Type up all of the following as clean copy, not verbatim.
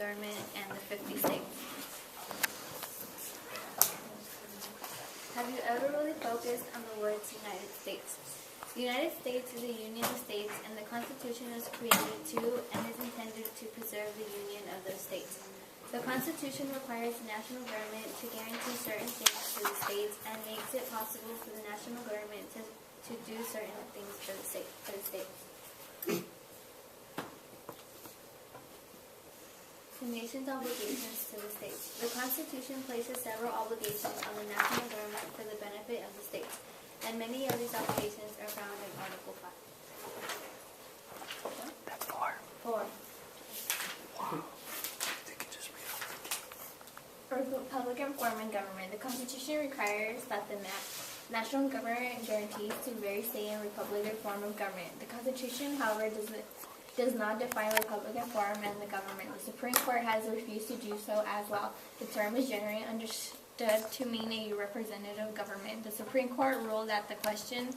government and the 50 states. Have you ever really focused on the words United States? The United States is a union of states, and the Constitution was created to and is intended to preserve the union of those states. The Constitution requires the national government to guarantee certain things to the states and makes it possible for the national government to do certain things for the states. The nation's obligations to the states. The Constitution places several obligations on the national government for the benefit of the states, and many of these obligations are found in Article 5. That's 4. 4. Wow. They can just read For Republican form of government, the Constitution requires that the national government guarantees to vary state and Republican form of government. The Constitution, however, does not define Republican form and the government. The Supreme Court has refused to do so as well. The term is generally understood to mean a representative government. The Supreme Court ruled that the question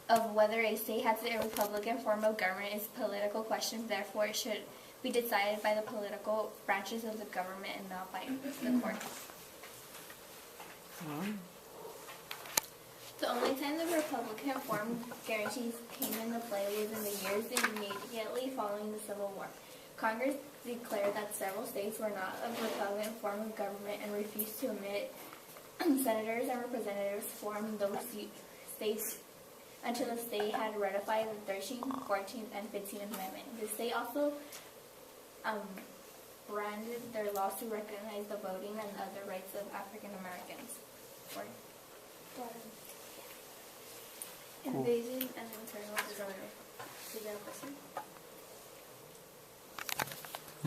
of whether a state has a Republican form of government is a political question, therefore it should be decided by the political branches of the government and not by the court. The only time the Republican form guarantees came into play was in the years immediately following the Civil War. Congress declared that several states were not a Republican form of government and refused to admit senators and representatives from those states until the state had ratified the 13th, 14th, and 15th Amendment. The state also branded their laws to recognize the voting and other rights of African Americans. Invasion and internal disorder. Is there a question?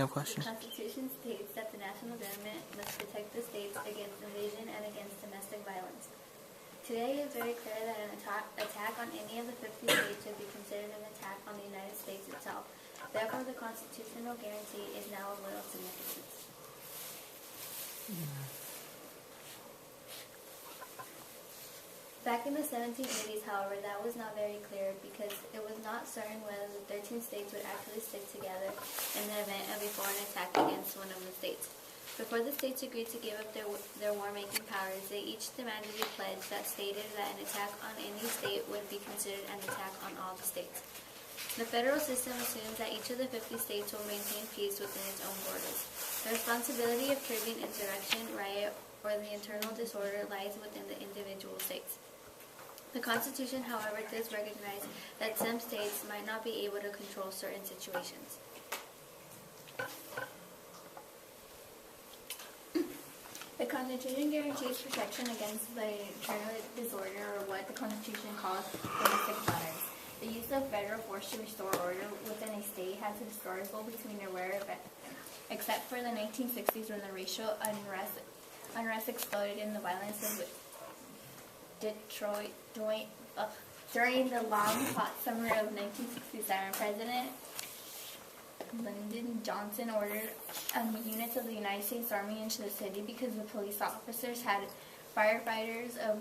No question. The Constitution states that the national government must protect the states against invasion and against domestic violence. Today it is very clear that an attack on any of the 50 states would be considered an attack on the United States itself. Therefore, the constitutional guarantee is now of little significance. Back in the 1780s, however, that was not very clear because it was not certain whether the 13 states would actually stick together in the event of a foreign attack against one of the states. Before the states agreed to give up their war-making powers, they each demanded a pledge that stated that an attack on any state would be considered an attack on all the states. The federal system assumes that each of the 50 states will maintain peace within its own borders. The responsibility of curbing insurrection, riot, or the internal disorder lies within the individual states. The Constitution, however, does recognize that some states might not be able to control certain situations. The Constitution guarantees protection against the internal disorder, or what the Constitution calls domestic violence. The use of federal force to restore order within a state has historical between a rare event, except for the 1960s when the racial unrest exploded in the violence of Detroit. During the long, hot summer of 1967, President Lyndon Johnson ordered units of the United States Army into the city because the police officers had firefighters of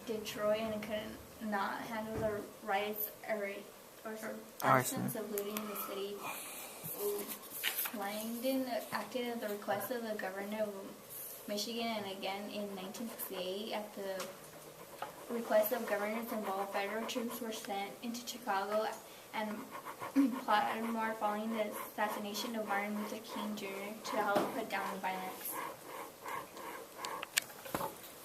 Detroit and could not handle the riots or arsons of looting in the city. Lyndon acted at the request of the governor of Michigan, and again in 1968 at the request of governors involved, federal troops were sent into Chicago and Baltimore following the assassination of Martin Luther King Jr. to help put down the violence.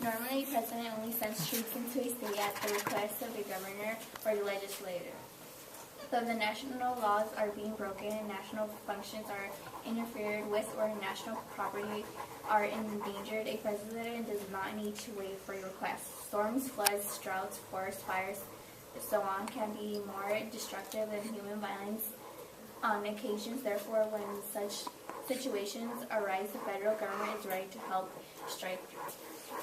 Normally, a president only sends troops into a state at the request of the governor or the legislature. So if the national laws are being broken and national functions are interfered with or national property are endangered, a president does not need to wait for a request. Storms, floods, droughts, forest fires, so on can be more destructive than human violence on occasions. Therefore, when such situations arise, the federal government is ready to help stricken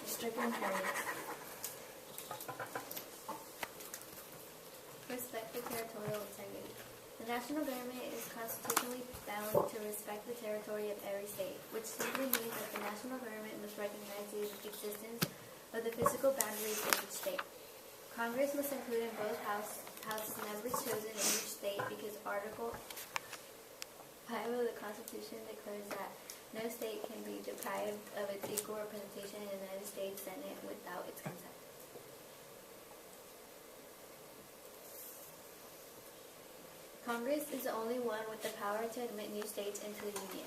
areas. Respect the territorial integrity. The national government is constitutionally bound to respect the territory of every state, which simply means that the national government must recognize the existence of the physical boundaries of each state. Congress must include in both House members chosen in each state because Article 5 of the Constitution declares that no state can be deprived of its equal representation in the United States Senate without its consent. Congress is the only one with the power to admit new states into the Union.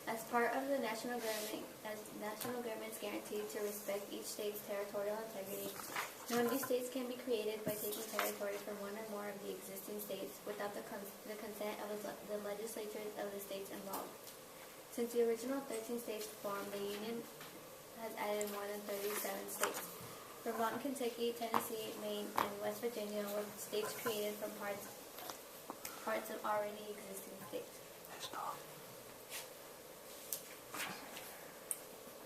As part of the national government's guarantee to respect each state's territorial integrity, no new states can be created by taking territory from one or more of the existing states without the consent of the legislatures of the states involved. Since the original 13 states formed, the Union has added more than 37 states. Vermont, Kentucky, Tennessee, Maine, and West Virginia were states created from parts of already existing states.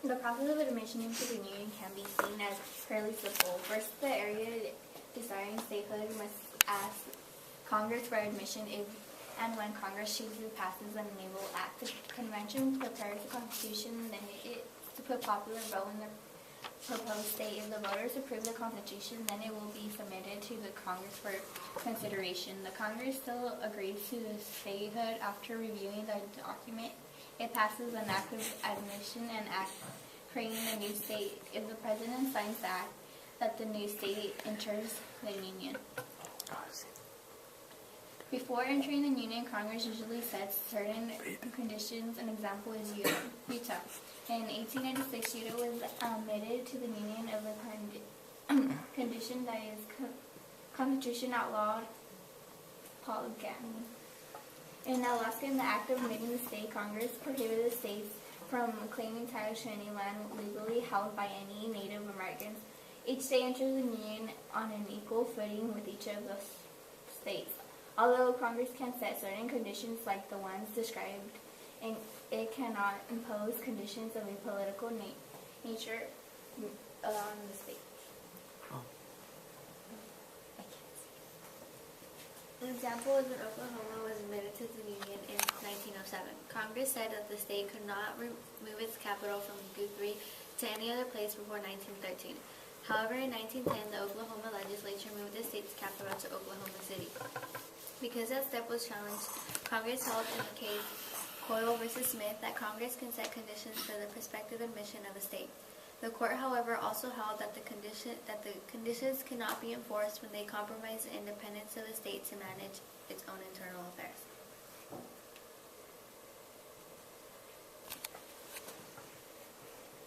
The process of admission into the Union can be seen as fairly simple. First, the area desiring statehood must ask Congress for admission if and when Congress chooses passes an naval act. The convention prepares the Constitution, then it to put popular vote in the proposed state. If the voters approve the Constitution, then it will be submitted to the Congress for consideration. The Congress still agrees to the statehood after reviewing the document. It passes an act of admission and act creating a new state. If the President signs the act, that the new state enters the Union. Before entering the Union, Congress usually sets certain conditions. An example is Utah. In 1896, Utah was admitted to the Union of the condition that its Constitution outlawed polygamy. In Alaska, in the act of admitting the state, Congress prohibited the states from claiming title to any land legally held by any Native Americans. Each state enters the Union on an equal footing with each of the states. Although Congress can set certain conditions like the ones described, and it cannot impose conditions of a political nature on the state. An example is when Oklahoma was admitted to the Union in 1907. Congress said that the state could not move its capital from Guthrie to any other place before 1913. However, in 1910, the Oklahoma legislature moved the state's capital to Oklahoma City. Because that step was challenged, Congress held in the case Coyle v. Smith that Congress can set conditions for the prospective admission of a state. The court, however, also held that the conditions cannot be enforced when they compromise the independence of the state to manage its own internal affairs.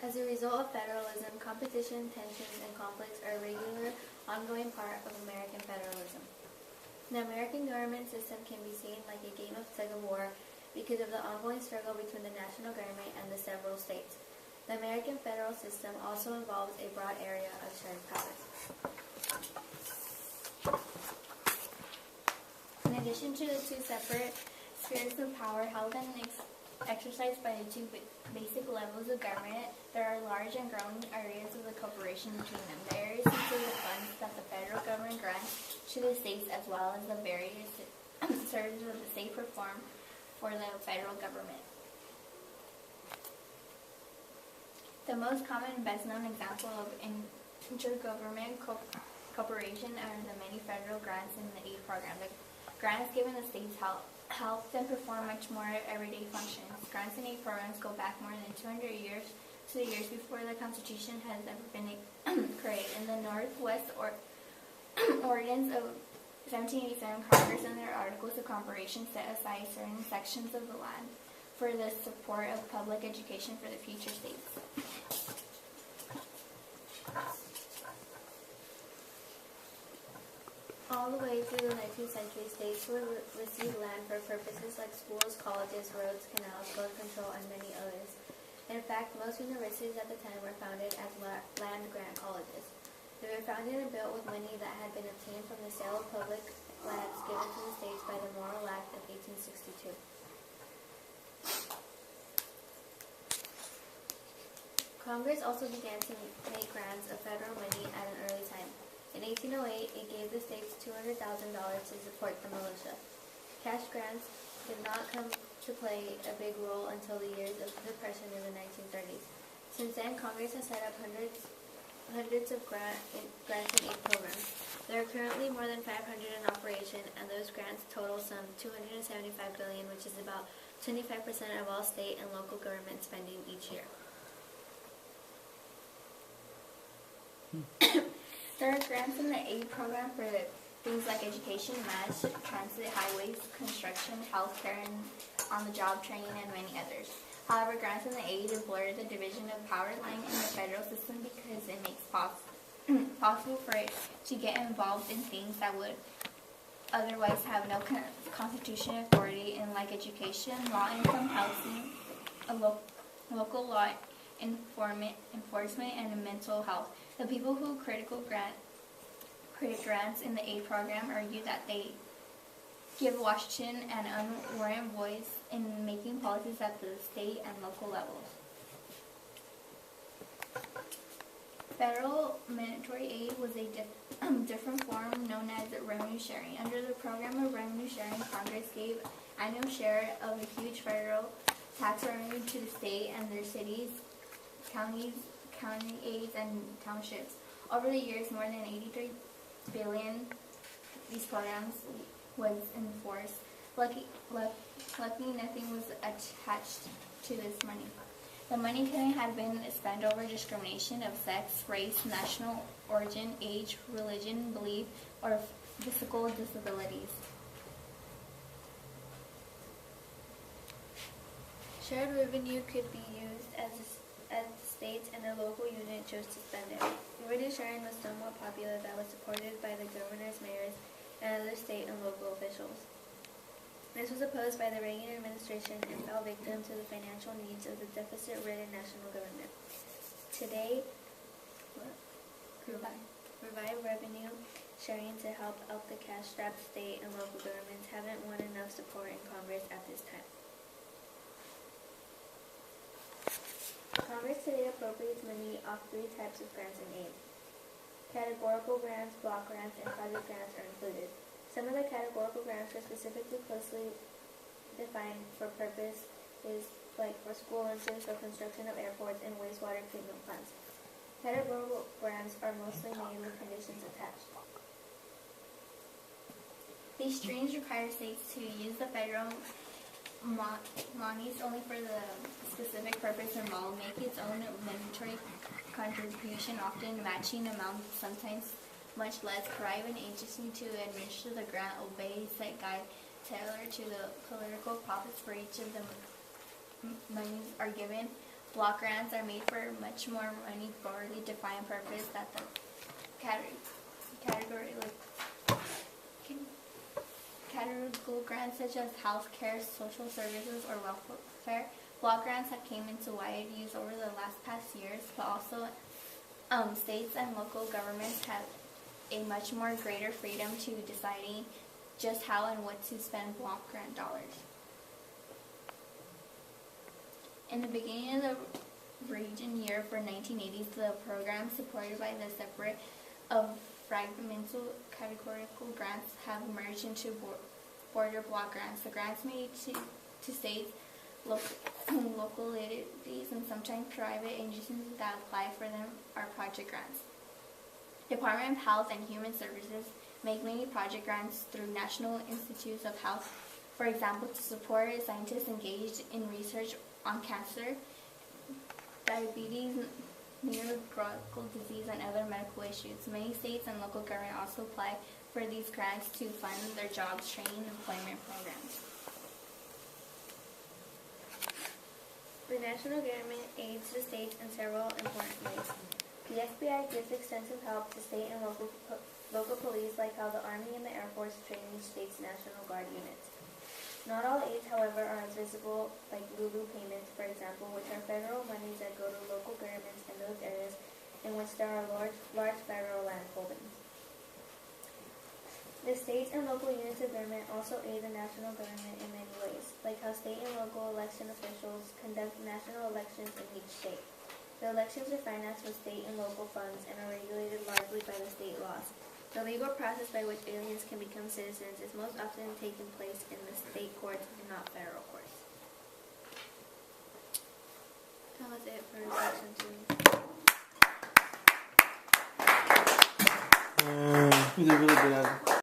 As a result of federalism, competition, tensions, and conflicts are a regular, ongoing part of American federalism. The American government system can be seen like a game of tug-of-war because of the ongoing struggle between the national government and the several states. The American federal system also involves a broad area of shared powers. In addition to the two separate spheres of power held and exercised by the two basic levels of government, there are large and growing areas of the cooperation between them. The areas include the funds that the federal government grants to the states as well as the various services of the state perform for the federal government. The most common and best-known example of intergovernment cooperation are the many federal grants in the aid program. The grants given the states help them perform much more everyday functions. Grants and aid programs go back more than 200 years to the years before the Constitution has ever been created. In the Northwest Ordinance of 1787, Congress and their Articles of Cooperation set aside certain sections of the land for the support of public education for the future states. All the way through the 19th century, states would receive land for purposes like schools, colleges, roads, canals, flood control, and many others. In fact, most universities at the time were founded as land-grant colleges. They were founded and built with money that had been obtained from the sale of public lands given to the states by the Morrill Act of 1862. Congress also began to make grants of federal money at an early time. In 1808, it gave the states $200,000 to support the militia. Cash grants did not come to play a big role until the years of the Depression in the 1930s. Since then, Congress has set up hundreds of grants and aid programs. There are currently more than 500 in operation, and those grants total some $275 billion, which is about 25% of all state and local government spending each year. There are grants in the aid program for things like education, mass transit, highways, construction, healthcare, and on-the-job training, and many others. However, grants in the aid blur the division of power line in the federal system because it makes possible for it to get involved in things that would otherwise have no constitutional authority in, like education, law, income, housing, local law enforcement, and mental health. The people who critic grants in the aid program argue that they give Washington an unwarranted voice in making policies at the state and local levels. Federal mandatory aid was a different form known as revenue sharing. Under the program of revenue sharing, Congress gave annual share of a huge federal tax revenue to the state and their cities, county aids, and townships. Over the years, more than $83 billion these programs was enforced. Lucky nothing was attached to this money. The money couldn't have been spent over discrimination of sex, race, national origin, age, religion, belief, or physical disabilities. Shared revenue could be used as the states and the local unit chose to spend it. Revenue sharing was somewhat popular that was supported by the governors, mayors, and other state and local officials. This was opposed by the Reagan administration and fell victim to the financial needs of the deficit-ridden national government. Today, revive revenue sharing to help out the cash-strapped state and local governments haven't won enough support in Congress at this time. Congress today appropriates money off three types of grants and aid. Categorical grants, block grants, and project grants are included. Some of the categorical grants are specifically closely defined for purposes like for school lunches or construction of airports and wastewater treatment plants. Categorical grants are mostly made with conditions attached. These streams require states to use the federal monies only for the specific purpose involved, make its own mandatory contribution, often matching amounts, sometimes much less. Private agency to administer the grant obey set guide tailored to the political profits for each of the monies are given. Block grants are made for much more money broadly defined purpose that the categorical grants such as health care, social services, or welfare. Block grants have came into wide use over the past years, but also states and local governments have a much more greater freedom to deciding just how and what to spend block grant dollars. In the beginning of the region year for 1980s, the program supported by the separate of fragmental categorical grants have merged into border block grants. The grants made to states, localities, and sometimes private agencies that apply for them are project grants. Department of Health and Human Services make many project grants through National Institutes of Health, for example, to support scientists engaged in research on cancer, diabetes, neurological disease, and other medical issues. Many states and local government also apply for these grants to fund their jobs, training, and employment programs. The national government aids the states in several important ways. The FBI gives extensive help to state and local police, like how the Army and the Air Force train each state's National Guard units. Not all aids, however, are as visible, like Lulu payments, for example, which are federal monies that go to local governments in those areas in which there are large federal land holdings. The states and local units of government also aid the national government in many ways, like how state and local election officials conduct national elections in each state. The elections are financed with state and local funds and are regulated largely by the state laws. The legal process by which aliens can become citizens is most often taking place in the state courts and not federal courts. That was it for section 2. You did really good at it.